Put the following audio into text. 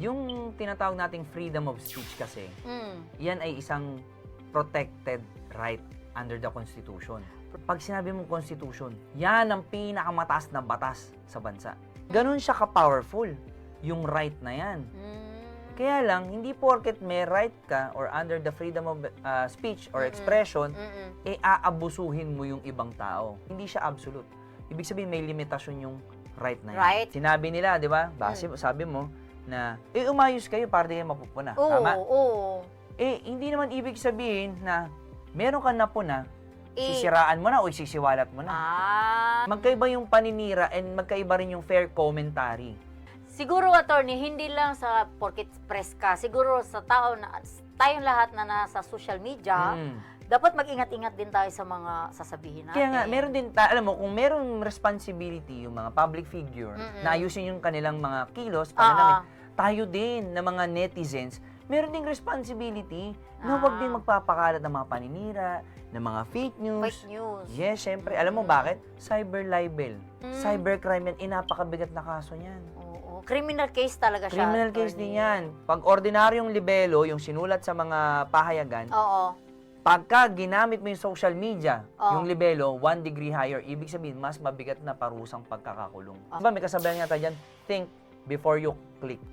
Yung tinatawag nating freedom of speech kasi, yan ay isang protected right under the Constitution. Pag sinabi mong Constitution, yan ang pinakamataas na batas sa bansa. Ganun siya ka-powerful, yung right na yan. Kaya lang, hindi porket may right ka or under the freedom of speech or expression, aabusuhin mo yung ibang tao. Hindi siya absolute. Ibig sabihin, may limitasyon yung right na yan. Right. Sinabi nila, di ba? Sabi mo, na, umayos kayo para di kayo mapupuna. Oo, Tama? oo. Hindi naman ibig sabihin na meron ka napuna, sisiraan mo na o sisiwalat mo na. Magkaiba yung paninira and magkaiba rin yung fair commentary. Siguro, attorney, hindi lang sa porket press ka, siguro sa tayong lahat na nasa social media, dapat mag-ingat-ingat din tayo sa mga sasabihin natin. Kaya nga, meron din, alam mo, kung merong responsibility yung mga public figure na ayusin yung kanilang mga kilos, pananamit, tayo din na mga netizens, meron ding responsibility na huwag din magpapakalat ng mga paninira, ng mga fake news. Fake news. Yes, syempre. Alam mo bakit? Cyber libel. Cybercrime yan, napakabigat na kaso niyan. Oo. Criminal case talaga siya. Criminal case din yan. Pag ordinaryong libelo, yung sinulat sa mga pahayagan, pagka ginamit mo yung social media, yung libelo, 1 degree higher, ibig sabihin, mas mabigat na parusang pagkakakulong. Diba, may kasabayan nga tayo dyan, think before you click.